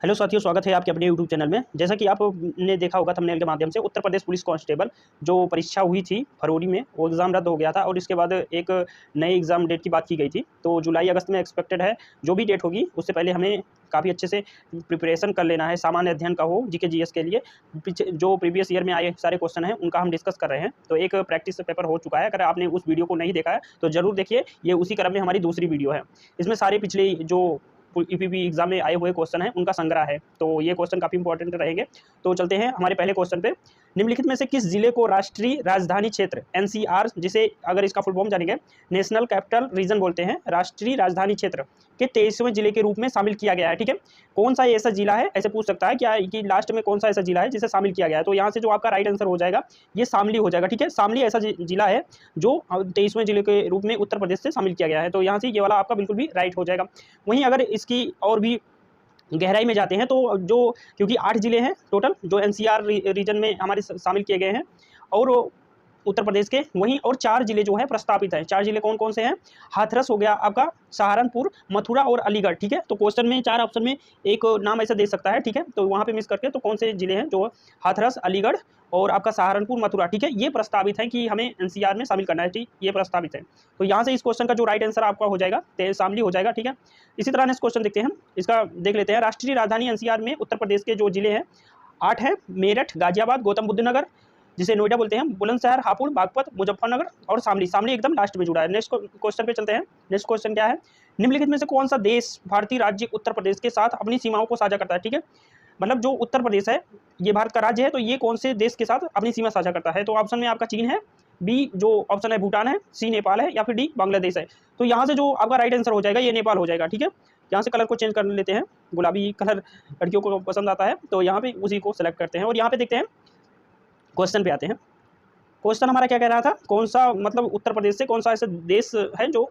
Hello साथियों, स्वागत है आपके अपने यूट्यूब चैनल में। जैसा कि आपने देखा होगा थंबनेल के माध्यम से, उत्तर प्रदेश पुलिस कांस्टेबल जो परीक्षा हुई थी फरवरी में, वो एग्ज़ाम रद्द हो गया था और इसके बाद एक नए एग्ज़ाम डेट की बात की गई थी। तो जुलाई अगस्त में एक्सपेक्टेड है। जो भी डेट होगी उससे पहले हमें काफ़ी अच्छे से प्रिपरेशन कर लेना है, सामान्य अध्ययन का हो, जीके जीएस के लिए। पीछे जो प्रीवियस ईयर में आए सारे क्वेश्चन हैं उनका हम डिस्कस कर रहे हैं। तो एक प्रैक्टिस पेपर हो चुका है। अगर आपने उस वीडियो को नहीं देखा है तो ज़रूर देखिए, ये उसी क्रम में हमारी दूसरी वीडियो है। इसमें सारे पिछले जो ईपीपी एग्जाम में आए हुए क्वेश्चन हैं उनका संग्रह है। तो ये क्वेश्चन काफ़ी इंपॉर्टेंट रहेंगे। तो चलते हैं हमारे पहले क्वेश्चन पे। निम्नलिखित में से किस जिले को राष्ट्रीय राजधानी क्षेत्र एनसीआर, जिसे अगर इसका फुल फॉर्म जानेंगे नेशनल कैपिटल रीजन बोलते हैं, राष्ट्रीय राजधानी क्षेत्र के 23वें जिले के रूप में शामिल किया गया है? ठीक है, कौन सा ऐसा जिला है, ऐसे पूछ सकता है क्या कि लास्ट में कौन सा ऐसा जिला है जिसे शामिल किया गया है। तो यहाँ से जो आपका राइट आंसर हो जाएगा ये शामली हो जाएगा। ठीक है, शामली ऐसा जिला है जो 23वें जिले के रूप में उत्तर प्रदेश से शामिल किया गया है। तो यहाँ से ये वाला आपका बिल्कुल भी राइट हो जाएगा। वहीं अगर इसकी और भी गहराई में जाते हैं तो जो, क्योंकि 8 जिले हैं टोटल जो एनसीआर रीजन में हमारे शामिल किए गए हैं और उत्तर प्रदेश के, वहीं और 4 जिले जो है प्रस्तावित हैं। 4 जिले कौन कौन से हैं? हाथरस हो गया आपका, सहारनपुर, मथुरा और अलीगढ़। ठीक है, तो क्वेश्चन में 4 ऑप्शन में एक नाम ऐसा दे सकता है। ठीक है, तो वहाँ पे मिस करके तो कौन से जिले हैं जो हाथरस, अलीगढ़ और आपका सहारनपुर, मथुरा, ठीक है, ये प्रस्तावित है कि हमें एनसीआर में शामिल करना है। ठीक, ये प्रस्तावित है। तो यहाँ से इस क्वेश्चन का जो राइट आंसर आपका हो जाएगा शामली हो जाएगा। ठीक है, इसी तरह नेक्स्ट क्वेश्चन देखते हैं, इसका देख लेते हैं। राष्ट्रीय राजधानी एनसीआर में उत्तर प्रदेश के जो जिले हैं 8 हैं, मेरठ, गाजियाबाद, गौतम बुद्ध नगर जिसे नोएडा बोलते हैं, बुलंदशहर, हापुड़, बागपत, मुजफ्फरनगर और शामली। शामली एकदम लास्ट में जुड़ा है। नेक्स्ट क्वेश्चन पे चलते हैं। नेक्स्ट क्वेश्चन क्या है? निम्नलिखित में से कौन सा देश भारतीय राज्य उत्तर प्रदेश के साथ अपनी सीमाओं को साझा करता है? ठीक है, मतलब जो उत्तर प्रदेश है ये भारत का राज्य है, तो ये कौन से देश के साथ अपनी सीमा साझा करता है? तो ऑप्शन में आपका चीन है, बी जो ऑप्शन है भूटान है, सी नेपाल है या फिर डी बांग्लादेश है। तो यहाँ से जो आपका राइट आंसर हो जाएगा ये नेपाल हो जाएगा। ठीक है, यहाँ से कलर को चेंज कर लेते हैं, गुलाबी कलर लड़कियों को पसंद आता है तो यहाँ पे उसी को सेलेक्ट करते हैं और यहाँ पे देखते हैं क्वेश्चन पे आते हैं। क्वेश्चन हमारा क्या कह रहा था, कौन सा मतलब उत्तर प्रदेश से कौन सा ऐसा देश है जो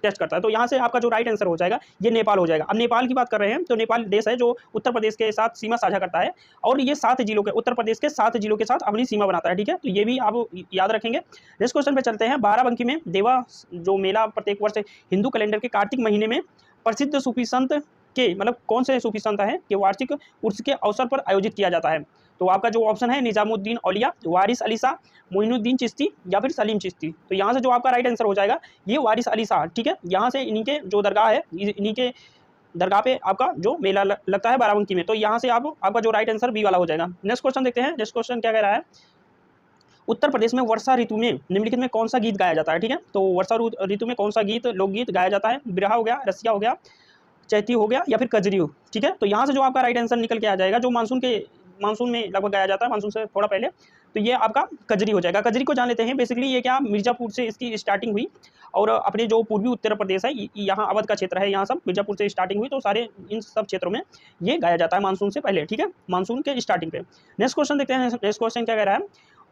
टेस्ट करता है? तो यहाँ से आपका जो राइट आंसर हो जाएगा ये नेपाल हो जाएगा। अब नेपाल की बात कर रहे हैं तो नेपाल देश है जो उत्तर प्रदेश के साथ सीमा साझा करता है और ये 7 जिलों के, उत्तर प्रदेश के 7 जिलों के साथ अपनी सीमा बनाता है। ठीक है, तो ये भी आप याद रखेंगे। नेक्स्ट क्वेश्चन पे चलते हैं। बाराबंकी में देवा जो मेला प्रत्येक वर्ष हिंदू कैलेंडर के कार्तिक महीने में प्रसिद्ध सूफी संत के, मतलब कौन से सूफी संत हैं कि वार्षिक उर्स के अवसर पर आयोजित किया जाता है? तो आपका जो ऑप्शन है निजामुद्दीन औलिया, वारिस अली शाह, मोइनुद्दीन चिश्ती या फिर सलीम चिश्ती। तो यहाँ से जो आपका राइट आंसर हो जाएगा ये वारिस अली शाह। ठीक है, यहाँ से इन्हीं के जो दरगाह है, इन्हीं के दरगाह पे आपका जो मेला लगता है बाराबंकी में। तो यहाँ से आपका जो राइट आंसर बी वाला हो जाएगा। नेक्स्ट क्वेश्चन देखते हैं। नेक्स्ट क्वेश्चन क्या कह रहा है? उत्तर प्रदेश में वर्षा ऋतु में निम्नलिखित में कौन सा गीत गाया जाता है? ठीक है, तो वर्षा ऋतु में कौन सा गीत, लोकगीत गाया जाता है? बिरहा हो गया, रसिया हो गया, चैती हो गया या फिर कजरी हो। ठीक है, तो यहाँ से जो आपका राइट आंसर निकल के आ जाएगा, जो मानसून में लगभग गाया जाता है, मानसून से थोड़ा पहले, तो ये आपका कजरी हो जाएगा। कजरी को जान लेते हैं। बेसिकली ये क्या, मिर्जापुर से इसकी स्टार्टिंग हुई और अपने जो पूर्वी उत्तर प्रदेश है यहाँ अवध का क्षेत्र है, यहाँ सब मिर्जापुर से स्टार्टिंग हुई, तो सारे इन सब क्षेत्रों में ये गाया जाता है मानसून से पहले। ठीक है, मानसून के स्टार्टिंग पे। नेक्स्ट क्वेश्चन देखते हैं। नेक्स्ट क्वेश्चन क्या कह रहा है?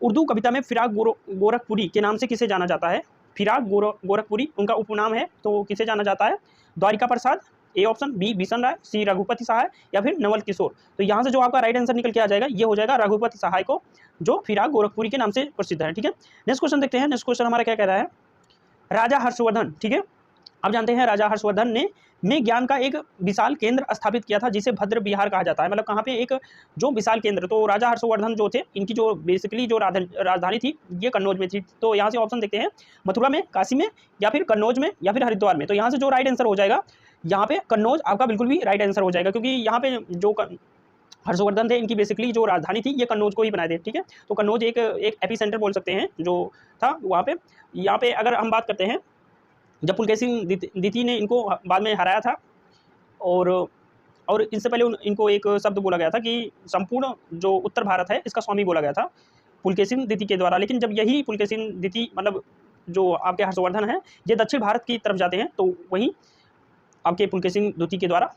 उर्दू कविता में फिराक गोरखपुरी के नाम से किसे जाना जाता है? फिराक गोरखपुरी उनका उपनाम है, तो किसे जाना जाता है? द्वारिका प्रसाद, ए ऑप्शन, बी भीषण राय, सी रघुपति सहाय या फिर नवल किशोर। तो यहाँ से जो आपका राइट आंसर निकल के आ जाएगा ये हो जाएगा रघुपति सहाय को, जो फिराक गोरखपुरी के नाम से प्रसिद्ध है। ठीक है, नेक्स्ट क्वेश्चन देखते हैं। नेक्स्ट क्वेश्चन हमारा क्या कह रहा है? राजा हर्षवर्धन, ठीक है, आप जानते हैं राजा हर्षवर्धन ने में ज्ञान का एक विशाल केंद्र स्थापित किया था जिसे भद्र बिहार कहा जाता है। मतलब कहाँ पे एक जो विशाल केंद्र, तो राजा हर्षवर्धन जो थे इनकी जो बेसिकली जो राजधानी थी ये कन्नौज में थी। तो यहाँ से ऑप्शन देखते हैं, मथुरा में, काशी में या फिर कन्नौज में या फिर हरिद्वार में। तो यहाँ से जो राइट आंसर हो जाएगा यहाँ पे कन्नौज आपका बिल्कुल भी राइट आंसर हो जाएगा, क्योंकि यहाँ पे जो हर्षवर्धन थे इनकी बेसिकली जो राजधानी थी ये कन्नौज को ही बनाए थे। ठीक है, तो कन्नौज एक एपी सेंटर बोल सकते हैं जो था वहाँ पे। यहाँ पे अगर हम बात करते हैं, जब पुलकेशिन द्वितीय ने इनको बाद में हराया था और इससे पहले इनको एक शब्द बोला गया था कि संपूर्ण जो उत्तर भारत है इसका स्वामी बोला गया था पुलकेशिन द्वितीय के द्वारा। लेकिन जब यही पुलकेशिन द्वितीय मतलब जो आपके हर्षवर्धन है ये दक्षिण भारत की तरफ जाते हैं, तो वहीं आपके पुलकेशिन द्वितीय के द्वारा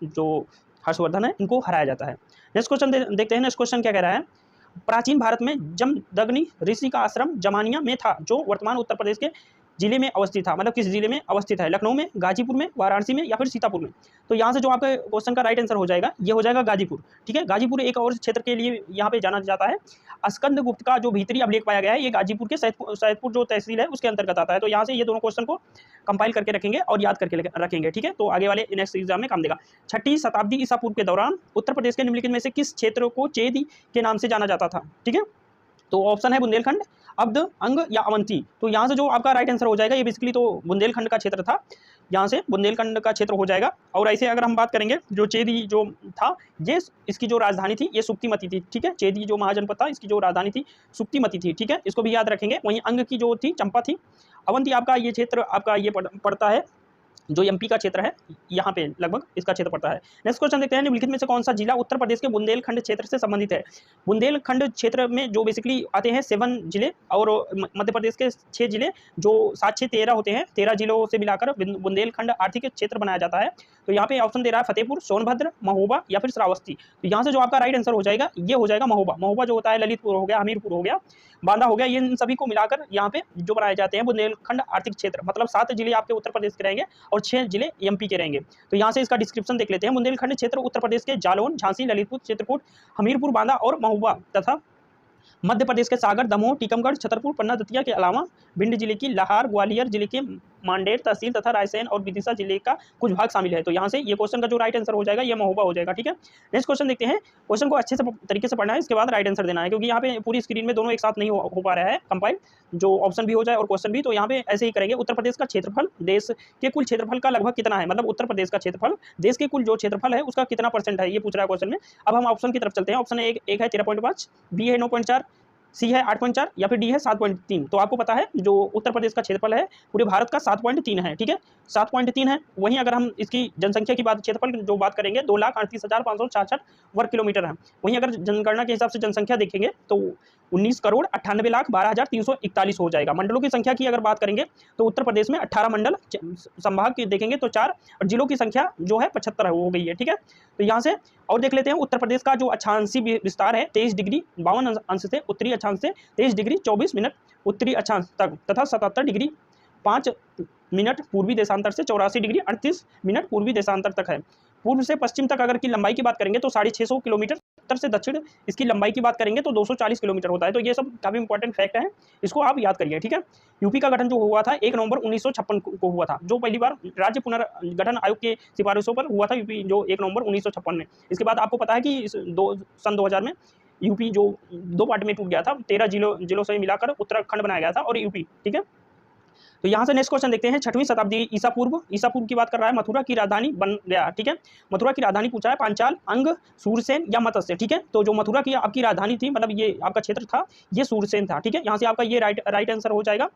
जो हर्षवर्धन है इनको हराया जाता है। नेक्स्ट क्वेश्चन देखते हैं। नेक्स्ट क्वेश्चन क्या कह रहा है? प्राचीन भारत में जमदग्नि ऋषि का आश्रम जमानिया में था, जो वर्तमान उत्तर प्रदेश के जिले में अवस्थित था, मतलब किस जिले में अवस्थित है, लखनऊ में, गाजीपुर में, वाराणसी में या फिर सीतापुर में। तो यहाँ से जो आपका क्वेश्चन का राइट आंसर हो जाएगा ये हो जाएगा गाजीपुर। ठीक है, गाजीपुर एक और क्षेत्र के लिए यहाँ पे जाना जाता है। स्कंदगुप्त का जो भीतरी अभिलेख पाया गया है ये गाजीपुर के सैदपुर जो तहसील है उसके अंतर्गत आता है। तो यहाँ से ये दोनों क्वेश्चन को कंपाइल करके रखेंगे और याद करके रखेंगे। ठीक है, तो आगे वाले नेक्स्ट एग्जाम में काम देगा। 6वीं शताब्दी ईसा पूर्व के दौरान उत्तर प्रदेश के निम्नलिखित में से किस क्षेत्र को चेदी के नाम से जाना जाता था। ठीक है, तो ऑप्शन है बुंदेलखंड, अब्द, अंग या अवंती। तो यहाँ से जो आपका राइट आंसर हो जाएगा ये बेसिकली तो बुंदेलखंड का क्षेत्र था, यहाँ से बुंदेलखंड का क्षेत्र हो जाएगा। और ऐसे अगर हम बात करेंगे जो चेदी जो था ये इसकी जो राजधानी थी ये सुक्तिमती थी। ठीक है, चेदी जो महाजनपद था इसकी जो राजधानी थी सुक्तिमती थी। ठीक है, इसको भी याद रखेंगे। वहीं अंग की जो थी चंपा थी। अवंती आपका ये क्षेत्र आपका ये पड़ता है जो एमपी का क्षेत्र है, यहाँ पे लगभग इसका क्षेत्र पड़ता है। नेक्स्ट क्वेश्चन देखते हैं, निम्नलिखित में से कौन सा जिला उत्तर प्रदेश के बुंदेलखंड क्षेत्र से संबंधित है। बुंदेलखंड क्षेत्र में जो बेसिकली आते हैं 7 जिले और मध्य प्रदेश के 6 जिले जो 7 6 13 होते हैं। 13 जिलों से मिलाकर बुंदेलखंड आर्थिक क्षेत्र बनाया जाता है। तो यहाँ पे ऑप्शन दे रहा है फतेहपुर, सोनभद्र, महोबा या फिर श्रावस्ती। तो यहाँ से जो आपका राइट आंसर हो जाएगा ये हो जाएगा महोबा। महोबा जो होता है ललितपुर हो गया, हमीरपुर हो गया, बांदा हो गया, ये इन सभी को मिलाकर यहाँ पे जो बनाए जाते हैं बुंदेलखंड आर्थिक क्षेत्र। मतलब 7 जिले आपके उत्तर प्रदेश के रहेंगे और 6 जिले एमपी के रहेंगे। तो यहाँ से इसका डिस्क्रिप्शन देख लेते हैं। बुंदेलखंड क्षेत्र उत्तर प्रदेश के जालौन, झांसी, ललितपुर, चित्रकूट, हमीरपुर, बांदा और महोबा तथा मध्य प्रदेश के सागर, दमोह, टीकमगढ़, छतरपुर, पन्ना, दतिया के अलावा भिंड जिले की लाहार, ग्वालियर जिले के मांडेर तहसील तथा रायसेन और विदिशा जिले का कुछ भाग शामिल है। तो यहाँ से ये क्वेश्चन का जो राइट आंसर हो जाएगा ये महोबा हो जाएगा। ठीक है, नेक्स्ट क्वेश्चन देखते हैं। क्वेश्चन को अच्छे से तरीके से पढ़ना है, इसके बाद राइट आंसर देना है, क्योंकि यहाँ पे पूरी स्क्रीन में दोनों एक साथ नहीं हो पा रहा है कंपाइल, जो ऑप्शन भी हो जाए और क्वेश्चन भी। तो यहाँ पे ऐसे ही करेंगे। उत्तर प्रदेश का क्षेत्रफल देश के कुल क्षेत्रफल का लगभग कितना है, मतलब उत्तर प्रदेश का क्षेत्रफल देश के कुल जो क्षेत्रफल है उसका कितना % है, ये पूछ रहा है क्वेश्चन में। अब हम ऑप्शन की तरफ चलते हैं। ऑप्शन एक है 13.5, बी है 9.4, सी है 8.4 या फिर डी है 7.3। तो आपको पता है जो उत्तर प्रदेश का क्षेत्रफल है पूरे भारत का 7.3 है। ठीक है, 7.3 है। वहीं अगर हम इसकी जनसंख्या की बात, क्षेत्रफल जो बात करेंगे 2,38,566 वर्ग किलोमीटर है। वहीं अगर जनगणना के हिसाब से जनसंख्या देखेंगे तो 19,98,12,341 हो जाएगा। मंडलों की संख्या की अगर बात करेंगे तो उत्तर प्रदेश में 18 मंडल, संभाग की देखेंगे तो 4, और जिलों की संख्या जो है 75 हो गई है। ठीक है, तो यहाँ से और देख लेते हैं। उत्तर प्रदेश का जो अक्षांशीय विस्तार है 23 डिग्री 52 अंश से उत्तरी अक्षांश से 23 डिग्री 24 मिनट उत्तरी अक्षांश तक तथा 77 डिग्री 5 मिनट पूर्वी देशांतर से 84 डिग्री 38 मिनट पूर्वी देशांतर तक है। पूर्व से पश्चिम तक अगर की लंबाई की बात करेंगे तो 650 किलोमीटर, उत्तर से दक्षिण इसकी लंबाई की बात करेंगे तो 240 किलोमीटर होता है। तो ये सब काफ़ी इंपॉर्टेंट फैक्ट है, इसको आप याद करिए। ठीक है, यूपी का गठन जो हुआ था 1 नवंबर 1956 को हुआ था, जो पहली बार राज्य पुनर्गठन आयोग के सिफारिशों पर हुआ था यूपी, जो 1 नवंबर 1956 में। इसके बाद आपको पता है कि सन 2000 में यूपी जो 2 पार्ट में टूट गया था, 13 जिलों से मिलाकर उत्तराखंड बनाया गया था और यूपी। ठीक है, तो यहाँ से नेक्स्ट क्वेश्चन देखते हैं। 6वीं शताब्दी ईसा पूर्व की बात कर रहा है, मथुरा की राजधानी बन गया। ठीक है, मथुरा की राजधानी पूछा है पांचाल, अंग, सूरसेन या मत्स्य। ठीक है, तो जो मथुरा की आपकी राजधानी थी, मतलब ये आपका क्षेत्र था, ये सूरसेन था। ठीक है, यहाँ से आपका ये राइट आंसर हो जाएगा।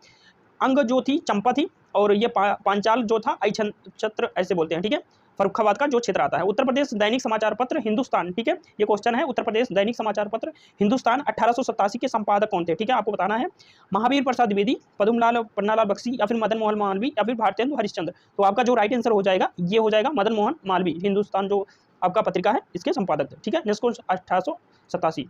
अंग जो थी चंपा थी और ये पांचाल जो था छत्र ऐसे बोलते हैं। ठीक है, फर्रुखाबाद का जो क्षेत्र आता है। उत्तर प्रदेश दैनिक समाचार पत्र हिंदुस्तान, ठीक है, ये क्वेश्चन है। उत्तर प्रदेश दैनिक समाचार पत्र हिंदुस्तान 1887 के संपादक कौन थे? ठीक है, आपको बताना है। महावीर प्रसाद द्विवेदी, पद्मलाल पन्नालाल बख्शी या फिर मदन मोहन मालवीय या फिर भारतेंदु हरिश्चंद्र। तो आपका जो राइट आंसर हो जाएगा ये हो जाएगा मदन मोहन मालवीय, हिंदुस्तान जो आपका पत्रिका है इसके संपादक थे। ठीक है, नेक्स्ट क्वेश्चन 1887।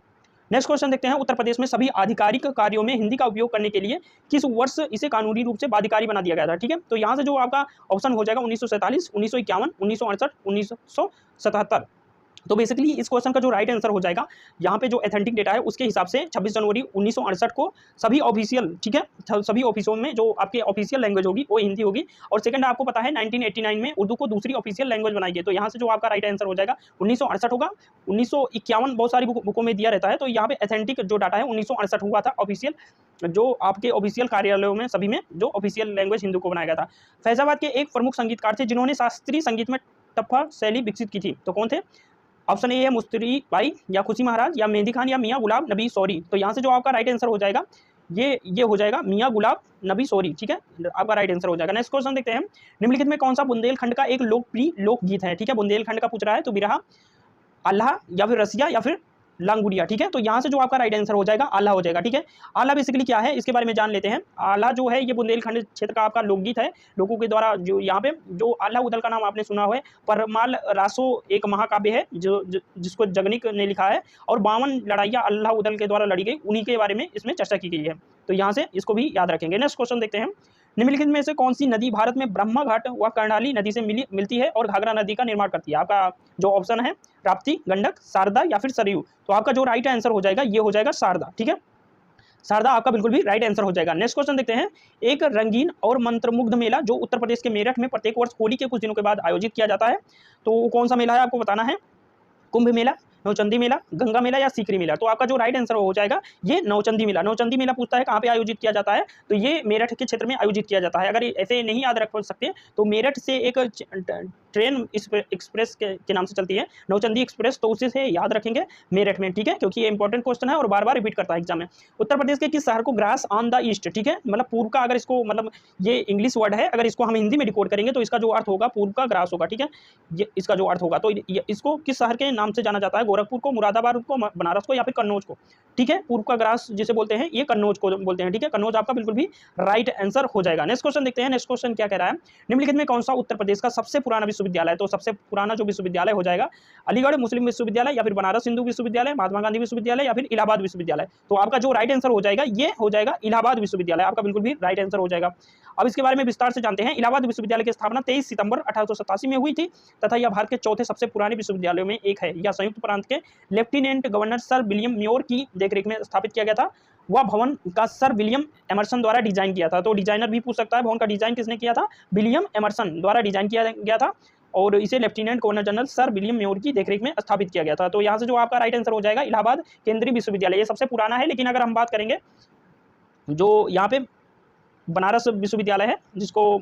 नेक्स्ट क्वेश्चन देखते हैं। उत्तर प्रदेश में सभी आधिकारिक कार्यों में हिंदी का उपयोग करने के लिए किस वर्ष इसे कानूनी रूप से बाध्यकारी बना दिया गया था? ठीक है, तो यहाँ से जो आपका ऑप्शन हो जाएगा 1947, 1951, 1968, 1977। तो बेसिकली इस क्वेश्चन का जो राइट आंसर हो जाएगा यहाँ पे जो ऑथेंटिक डेटा है उसके हिसाब से 26 जनवरी 1968 को सभी ऑफिशियल, ठीक है, सभी ऑफिसों में जो आपके ऑफिशियल लैंग्वेज होगी वो हिंदी होगी। और सेकंड आपको पता है 1989 में उर्दू को दूसरी ऑफिशियल लैंग्वेज बनाई गई। तो यहाँ से जो आपका राइट आंसर हो जाएगा 1968 होगा। 1951 बहुत सारी बुकों में दिया रहता है, तो यहाँ पे ऑथेंटिक जो डाटा है 1968 हुआ था ऑफिशियल, जो आपके ऑफिशियल कार्यालयों में सभी में जो ऑफिशियल लैंग्वेज हिंदू को बनाया गया था। फैजाबाद के एक प्रमुख संगीतकार थे जिन्होंने शास्त्रीय संगीत में टप्पा शैली विकसित की थी, तो कौन थे? ऑप्शन ए है मुस्तरी बाई या खुशी महाराज या मेहंदी खान या मियाँ गुलाब नबी सौरी। तो यहाँ से जो आपका राइट आंसर हो जाएगा ये हो जाएगा मियाँ गुलाब नबी सौरी। ठीक है, आपका राइट आंसर हो जाएगा। नेक्स्ट क्वेश्चन देखते हैं। निम्नलिखित में कौन सा बुंदेलखंड का एक लोकप्रिय लोकगीत है? ठीक है, बुंदेलखंड का पूछ रहा है, तो बिरहा, आल्हा या फिर रसिया या फिर लांगुड़िया। ठीक है, तो यहाँ से जो आपका राइट आंसर हो जाएगा आल्हा हो जाएगा। ठीक है, आल्हा बेसिकली क्या है इसके बारे में जान लेते हैं। आल्हा जो है ये बुंदेलखंड क्षेत्र का आपका लोकगीत है, लोगों के द्वारा जो यहाँ पे जो आल्हा उदल का नाम आपने सुना हुआ है। परमाल रासो एक महाकाव्य है जिसको जगनिक ने लिखा है, और 52 लड़ाइयाँ आल्हा उदल के द्वारा लड़ी गई, उन्हीं के बारे में इसमें चर्चा की गई है। तो यहाँ से इसको भी याद रखेंगे। नेक्स्ट क्वेश्चन देखते हैं। निम्नलिखित में से कौन सी नदी भारत में ब्रह्मा घाट व कर्णाली नदी से मिलती है और घाघरा नदी का निर्माण करती है? आपका जो ऑप्शन है राप्ती, गंडक, शारदा या फिर सरयू। तो आपका जो राइट आंसर हो जाएगा ये हो जाएगा शारदा। ठीक है, शारदा आपका बिल्कुल भी राइट आंसर हो जाएगा। नेक्स्ट क्वेश्चन देखते हैं। एक रंगीन और मंत्रमुग्ध मेला जो उत्तर प्रदेश के मेरठ में प्रत्येक वर्ष होली के कुछ दिनों के बाद आयोजित किया जाता है, तो कौन सा मेला है आपको बताना है। कुंभ मेला, नौचंदी मेला, गंगा मेला या सीकरी मेला। तो आपका जो राइट आंसर हो जाएगा ये नौचंदी मेला। नौचंदी मेला पूछता है कहाँ पे आयोजित किया जाता है, तो ये मेरठ के क्षेत्र में आयोजित किया जाता है। अगर ऐसे नहीं याद रख सकते तो मेरठ से एक ट्रेन एक्सप्रेस के नाम से चलती है, नौचंदी एक्सप्रेस, तो उसी से याद रखेंगे मेरठ में। ठीक है, क्योंकि ये इंपॉर्टेंट क्वेश्चन है और बार बार रिपीट करता है एग्जाम में। उत्तर प्रदेश के किस शहर को ग्रास ऑन द ईस्ट, ठीक है, मतलब पूर्व का, अगर इसको मतलब ये इंग्लिश वर्ड है, अगर इसको हम हिंदी में डिकोड करेंगे तो इसका जो अर्थ होगा पूर्व का ग्रास होगा। ठीक है, ये इसका जो अर्थ होगा, तो इसको किस शहर के नाम से जाना जाता है, गोरखपुर को, मुरादाबाद को, बनारस को या फिर कन्नौज को। ठीक है, पूर्व का ग्रास जिसे बोलते हैं ये कन्नौज को बोलते हैं। ठीक है, कन्नौज आपका बिल्कुल भी राइट आंसर हो जाएगा। नेक्स्ट क्वेश्चन देखते हैं। नेक्स्ट क्वेश्चन क्या कह रहा है, निम्नलिखित में कौन सा उत्तर प्रदेश का सबसे पुराना विश्वविद्यालय है। तो सबसे पुराना जो विश्वविद्यालय हो जाएगा अलीगढ़ मुस्लिम विश्वविद्यालय या फिर बनारस हिंदू विश्वविद्यालय, महात्मा गांधी विश्वविद्यालय या फिर इलाहाबाद विश्वविद्यालय। तो आपका जो राइट आंसर हो जाएगा ये हो जाएगा इलाहाबाद विश्वविद्यालय, आपका बिल्कुल भी राइट आंसर हो जाएगा। अब इसके बारे में विस्तार से जानते हैं। इलाहाबाद विश्वविद्यालय की स्थापना 23 सितंबर 1887 में हुई थी तथा यह भारत के चौथे सबसे पुराने विश्वविद्यालयों में एक है। यह संयुक्त प्रांत के lieutenant governor sir William more की देखरेख में स्थापित किया गया था। वह भवन का सर विलियम एमर्सन द्वारा डिजाइन किया था। तो डिजाइनर भी पूछ सकता है, भवन का डिजाइन किसने किया था, विलियम एमर्सन द्वारा डिजाइन किया गया था और इसे lieutenant governor general sir William more की देखरेख में स्थापित किया गया था। तो यहाँ से जो आपका राइट आंसर हो जाएगा इलाहाबाद केंद्रीय विश्वविद्यालय, ये सबसे पुराना है। लेकिन अगर हम बात करेंगे जो यहाँ पे बनारस विश्वविद्यालय है, जिसको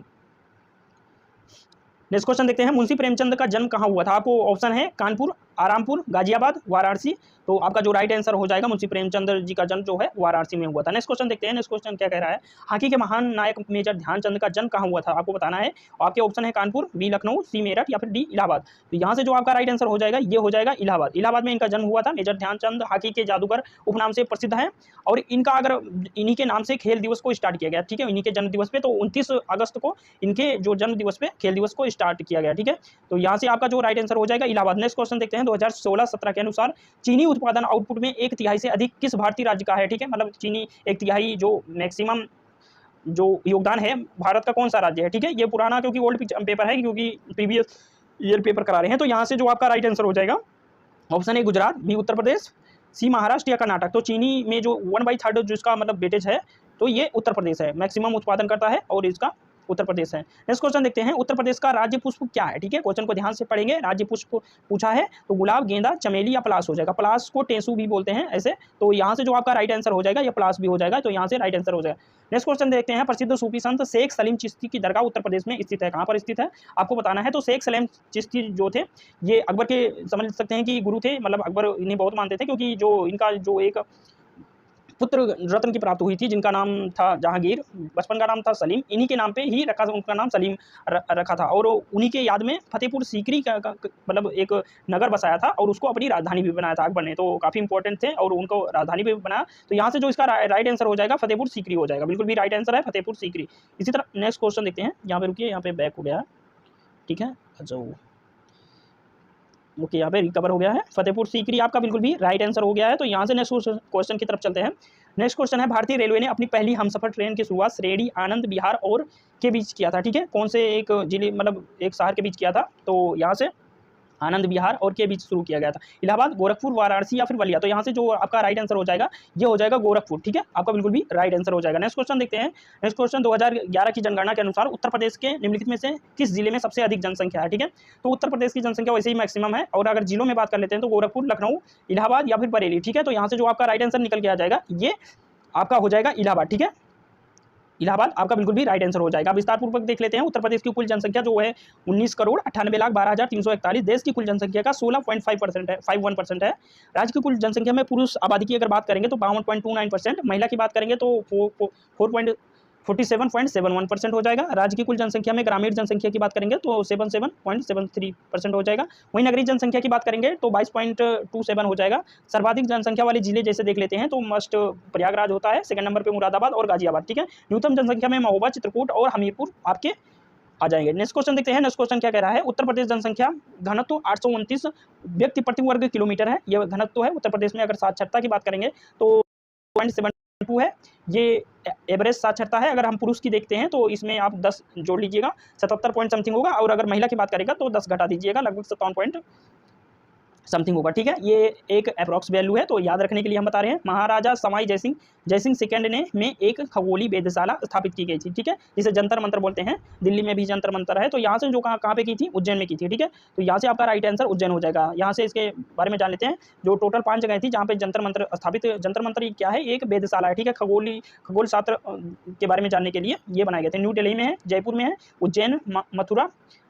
नेक्स्ट क्वेश्चन देखते हैं। मुंशी प्रेमचंद का जन्म कहाँ हुआ था। आपको ऑप्शन है कानपुर, आरामपुर, गाजियाबाद, वाराणसी। तो आपका जो राइट आंसर हो जाएगा मुंशी प्रेमचंद जी का जन्म जो है वाराणसी में हुआ था। नेक्स्ट क्वेश्चन देखते हैं। नेक्स्ट क्वेश्चन क्या कह रहा है, हॉकी के महान नायक मेजर ध्यानचंद का जन्म कहाँ हुआ था, आपको बताना है। आपके ऑप्शन है कानपुर, बी लखनऊ, सी मेरठ या फिर डी इलाहाबाद। तो यहाँ से जो आपका राइट आंसर हो जाएगा ये हो जाएगा इलाहाबाद। इलाहाबाद में इनका जन्म हुआ था। मेजर ध्यानचंद हॉकी के जादूगर उपनाम से प्रसिद्ध हैं और इनका अगर इन्हीं के नाम से खेल दिवस को स्टार्ट किया गया। ठीक है, इन्हीं के जन्म दिवस पे, तो 29 अगस्त को इनके जो जन्म दिवस पे खेल दिवस को स्टार्ट किया गया। ठीक है, तो यहाँ से आपका जो राइट आंसर हो जाएगा इलाहाबाद। नेक्स्ट क्वेश्चन देखते हैं। 2016-17 के अनुसार चीनी उत्पादन आउटपुट में 1/3 से अधिक किस भारतीय राज्य का है। ठीक है, मतलब चीनी 1/3 जो मैक्सिमम जो योगदान है भारत का कौन सा राज्य है। ठीक है, ये पुराना क्योंकि ओल्ड पेपर है, क्योंकि प्रीवियस ईयर पेपर करा रहे हैं। तो यहाँ से जो आपका राइट आंसर हो जाएगा option A Gujarat, B Uttar Pradesh, सी महाराष्ट्र या कर्नाटक। तो चीनी में जो 1/3 जिसका मतलब वेटेज है तो ये उत्तर प्रदेश है, मैक्सिमम उत्पादन करता है और इसका उत्तर प्रदेश है। नेक्स्ट क्वेश्चन देखते हैं। उत्तर प्रदेश का राज्य पुष्प क्या है। ठीक है, क्वेश्चन को ध्यान से पढ़ेंगे। राज्य पुष्प पूछा है तो गुलाब, गेंदा, चमेली या पलाश हो जाएगा। पलाश को टेसू भी बोलते हैं ऐसे। तो यहाँ से जो आपका राइट आंसर हो जाएगा ये पलाश भी हो जाएगा। तो यहाँ से राइट आंसर हो जाएगा। नेक्स्ट क्वेश्चन देखते हैं। प्रसिद्ध सूफी संत शेख सलीम चिश्ती की दरगाह उत्तर प्रदेश में स्थित है, कहाँ पर स्थित है आपको बताना है। तो शेख सलीम चिश्ती जो थे ये अकबर के समझ सकते हैं कि गुरु थे, मतलब अकबर इन्हें बहुत मानते थे, क्योंकि जो इनका जो एक पुत्र रत्न की प्राप्त हुई थी जिनका नाम था जहांगीर, बचपन का नाम था सलीम, इन्हीं के नाम पे ही रखा, उनका नाम सलीम रखा था। और उन्हीं के याद में फतेहपुर सीकरी का मतलब एक नगर बसाया था और उसको अपनी राजधानी भी बनाया था अकबर ने। तो काफ़ी इंपॉर्टेंट थे और उनको राजधानी भी बनाया। तो यहाँ से जो इसका राइट आंसर हो जाएगा फतेहपुर सीकरी हो जाएगा, बिल्कुल भी राइट आंसर है फतेहपुर सीकरी। इसी तरह नेक्स्ट क्वेश्चन देखते हैं। यहाँ पे रुकिए, यहाँ पे बैक हो गया है। ठीक है, अच्छा ओके, यहाँ पे रिकवर हो गया है। फतेहपुर सीकरी आपका बिल्कुल भी राइट आंसर हो गया है। तो यहाँ से नेक्स्ट क्वेश्चन की तरफ चलते हैं। नेक्स्ट क्वेश्चन है, भारतीय रेलवे ने अपनी पहली हमसफर ट्रेन की शुरुआत श्रेणी, आनंद बिहार और के बीच किया था। ठीक है, कौन से एक जिले मतलब एक शहर के बीच किया था। तो यहाँ से आनंद विहार और के बीच शुरू किया गया था। इलाहाबाद, गोरखपुर, वाराणसी या फिर बलिया। तो यहाँ से जो आपका राइट आंसर हो जाएगा ये हो जाएगा गोरखपुर। ठीक है, आपका बिल्कुल भी राइट आंसर हो जाएगा। नेक्स्ट क्वेश्चन देखते हैं। नेक्स्ट क्वेश्चन 2011 की जनगणना के अनुसार उत्तर प्रदेश के निम्नलिखित में से किस जिले में सबसे अधिक जनसंख्या है। ठीक है, तो उत्तर प्रदेश की जनसंख्या वैसे ही मैक्सिमम है और अगर जिलों में बात कर लेते हैं तो गोरखपुर, लखनऊ, इलाहाबाद या फिर बरेली। ठीक है, तो यहाँ से जो आपका राइट आंसर निकल के आ जाएगा ये आपका हो जाएगा इलाहाबाद। ठीक है, इलाहाबाद आपका बिल्कुल भी राइट आंसर हो जाएगा। विस्तार पूर्वक देख लेते हैं। उत्तर प्रदेश की कुल जनसंख्या जो है 19,98,12,341। देश की कुल जनसंख्या का 16.5% है, 51% है। राज्य की कुल जनसंख्या में पुरुष आबादी की अगर बात करेंगे तो 52.29%, महिला की बात करेंगे तो 47.71% हो जाएगा। राज्य की कुल जनसंख्या में ग्रामीण जनसंख्या की बात करेंगे तो 77.73% हो जाएगा। वहीं नगरीय जनसंख्या की बात करेंगे तो 22.27 हो जाएगा। सर्वाधिक जनसंख्या वाले जिले जैसे देख लेते हैं तो मस्ट प्रयागराज होता है, सेकंड नंबर पे मुरादाबाद और गाजियाबाद। ठीक है, न्यूनतम जनसंख्या में महोबा, चित्रकूट और हमीरपुर आपके आ जाएंगे। नेक्स्ट क्वेश्चन देखते हैं। नेक्स्ट क्वेश्चन क्या कह रहा है, उत्तर प्रदेश जनसंख्या घनत्व 829 व्यक्ति प्रति वर्ग किलोमीटर है। यह घनत्व है उत्तर प्रदेश में। अगर साक्षरता की बात करेंगे तो 0.7 72 है, ये एवरेज साक्षरता है। अगर हम पुरुष की देखते हैं तो इसमें आप 10 जोड़ लीजिएगा, 77 पॉइंट समथिंग होगा, और अगर महिला की बात करेगा तो 10 घटा दीजिएगा, लगभग 57 पॉइंट समथिंग होगा। ठीक है, ये एक अप्रॉक्स वैल्यू है, तो याद रखने के लिए हम बता रहे हैं। महाराजा सवाई जयसिंह सेकंड ने में एक खगोली वेधशाला स्थापित की गई थी। ठीक है, जिसे जंतर मंतर बोलते हैं। दिल्ली में भी जंतर मंतर है। तो यहाँ से जो कहाँ पे की थी, उज्जैन में की थी। ठीक है, तो यहाँ से आपका राइट आंसर उज्जैन हो जाएगा। यहाँ से इसके बारे में जान लेते हैं। जो टोटल 5 जगह थी जहाँ पे जंतर मंतर स्थापित, जंतर मंतर क्या है, एक वेधशाला है। ठीक है, खगोल शास्त्र के बारे में जानने के लिए ये बनाए गए थे। न्यू दिल्ली में है, जयपुर में है, उज्जैन, मथुरा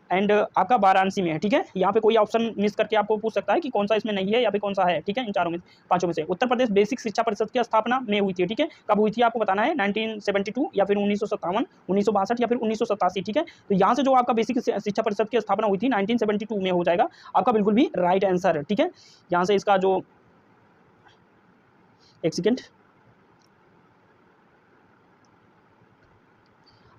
एंड आपका वाराणसी में है। ठीक है, यहाँ पे कोई ऑप्शन मिस करके आपको पूछ सकता है कि कौन सा इसमें नहीं है या फिर कौन सा है। ठीक है, इन चारों में, पांचों में से उत्तर प्रदेश बेसिक शिक्षा परिषद की स्थापना में हुई थी। ठीक है, कब हुई थी आपको बताना है, 1972 या फिर 1957, 1962 या फिर 1987। ठीक है, तो यहाँ से जो आपका बेसिक शिक्षा परिषद की स्थापना हुई थी 1972 में हो जाएगा आपका बिल्कुल भी राइट आंसर। ठीक है, यहाँ से इसका जो, एक सेकेंड,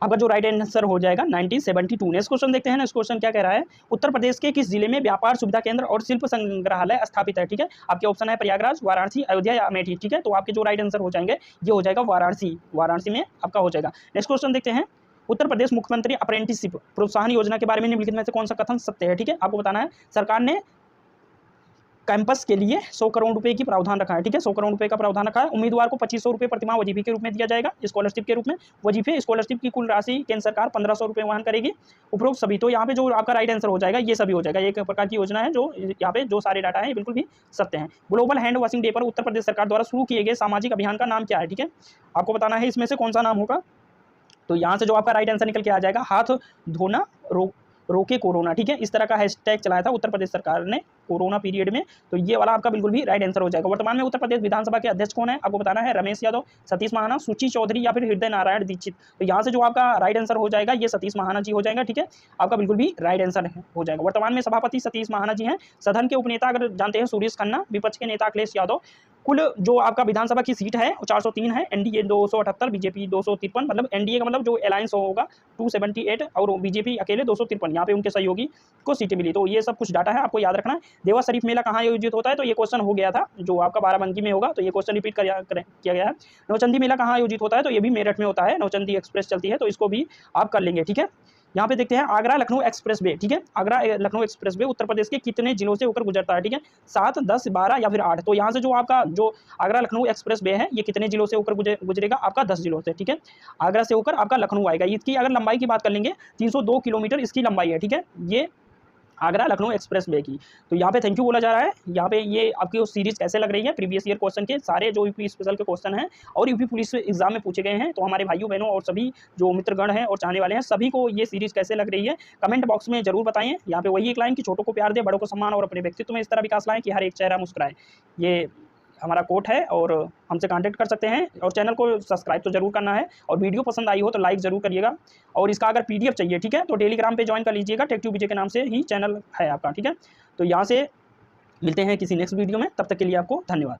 आपका जो राइट आंसर हो जाएगा 1972। नेक्स्ट क्वेश्चन देखते हैं ना। इस क्वेश्चन क्या कह रहा है, उत्तर प्रदेश के किस जिले में व्यापार सुविधा केंद्र और शिल्प संग्रहालय स्थापित है। ठीक है, आपके ऑप्शन है प्रयागराज, वाराणसी, अयोध्या या अमेठी। ठीक है, तो आपके जो राइट आंसर हो जाएंगे ये हो जाएगा वाराणसी में आपका हो जाएगा। नेक्स्ट क्वेश्चन देखते हैं, उत्तर प्रदेश मुख्यमंत्री अप्रेंटिसशिप प्रोत्साहन योजना के बारे में निम्नलिखित में से कौन सा कथन सत्य है। ठीक है, आपको बताना है, सरकार ने कैंपस के लिए 100 करोड़ रुपए की प्रावधान रखा है। ठीक है, 100 करोड़ रुपए का प्रावधान रखा है। उम्मीदवार को 2500 रुपए प्रतिमाह वजीफे के रूप में दिया जाएगा, स्कॉलरशिप के रूप में। वजीफे स्कॉलरशिप की कुल राशि केंद्र सरकार 1500 रुपए वहन करेगी। उपरोक्त सभी, तो यहाँ पे जो आपका राइट आंसर हो जाएगा ये सभी हो जाएगा। एक प्रकार की योजना है जो यहाँ पे जो सारे डाटा है बिल्कुल भी सत्य है। ग्लोबल हैंड वॉशिंग डे पर उत्तर प्रदेश सरकार द्वारा शुरू किए गए सामाजिक अभियान का नाम क्या है। ठीक है, आपको बताना है इसमें से कौन सा नाम होगा। तो यहाँ से जो आपका राइट आंसर निकल के आ जाएगा, हाथ धोना रोके कोरोना। ठीक है, इस तरह का हैशटैग चलाया था उत्तर प्रदेश सरकार ने कोरोना पीरियड में। तो ये वाला आपका बिल्कुल भी राइट आंसर हो जाएगा। वर्तमान में उत्तर प्रदेश विधानसभा के अध्यक्ष कौन है, आपको बताना है, रमेश यादव, सतीश महाना, सुची चौधरी या फिर हृदय नारायण दीक्षित। तो यहाँ से जो आपका राइट आंसर हो जाएगा ये सतीश महाना जी हो जाएगा। ठीक है, आपका बिल्कुल भी राइट आंसर हो जाएगा। वर्तमान में सभापति सतीश महाना जी हैं। सदन के उपनेता अगर जानते हैं सुरेश खन्ना, विपक्ष के नेता अखिलेश यादव। कुल जो आपका विधानसभा की सीट है 403 है, एनडीए 278, बीजेपी 253, मतलब एनडीए का मतलब जो अलायंस होगा 278 और बीजेपी अकेले 253, यहाँ पे उनके सहयोगी को सीटें मिली। तो ये सब कुछ डाटा है, आपको याद रखना है। देवा शरीफ मेला कहाँ आयोजित होता है, तो ये क्वेश्चन हो गया था जो आपका बाराबंकी में होगा, तो ये क्वेश्चन रिपीट किया गया है। नौचंदी मेला कहाँ आयोजित होता है, तो ये भी मेरठ में होता है, नौचंदी एक्सप्रेस चलती है, तो इसको भी आप कर लेंगे। ठीक है, यहाँ पे देखते हैं आगरा लखनऊ एक्सप्रेस वे। ठीक है, आगरा लखनऊ एक्सप्रेस वे उत्तर प्रदेश के कितने जिलों से होकर गुजरता है। ठीक है, 7, 10, 12 या फिर 8। तो यहाँ से जो आपका जो आगरा लखनऊ एक्सप्रेस वे है ये कितने जिलों से होकर गुजरेगा, आपका 10 जिलों से। ठीक है, आगरा से होकर आपका लखनऊ आएगा। इसकी अगर लंबाई की बात कर लेंगे 302 किलोमीटर इसकी लंबाई है। ठीक है, ये आगरा लखनऊ एक्सप्रेस वे की। तो यहाँ पे थैंक यू बोला जा रहा है। यहाँ पे ये आपकी सीरीज कैसे लग रही है, प्रीवियस ईयर क्वेश्चन के सारे जो यूपी स्पेशल के क्वेश्चन हैं और यूपी पुलिस एग्जाम में पूछे गए हैं, तो हमारे भाइयों बहनों और सभी जो मित्रगण हैं और चाहने वाले हैं सभी को ये सीरीज कैसे लग रही है कमेंट बॉक्स में जरूर बताएं। यहाँ पे वही एक लाइन कि छोटों को प्यार दे, बड़ों को सम्मान और अपने व्यक्तित्व में इस तरह विकास लाएं कि हर एक चेहरा मुस्कुराए। ये हमारा कोट है और हमसे कांटेक्ट कर सकते हैं। और चैनल को सब्सक्राइब तो जरूर करना है, और वीडियो पसंद आई हो तो लाइक जरूर करिएगा। और इसका अगर पीडीएफ चाहिए, ठीक है, तो टेलीग्राम पे ज्वाइन कर लीजिएगा, टेक्ट्यूब विजय के नाम से ही चैनल है आपका। ठीक है, तो यहाँ से मिलते हैं किसी नेक्स्ट वीडियो में, तब तक के लिए आपको धन्यवाद।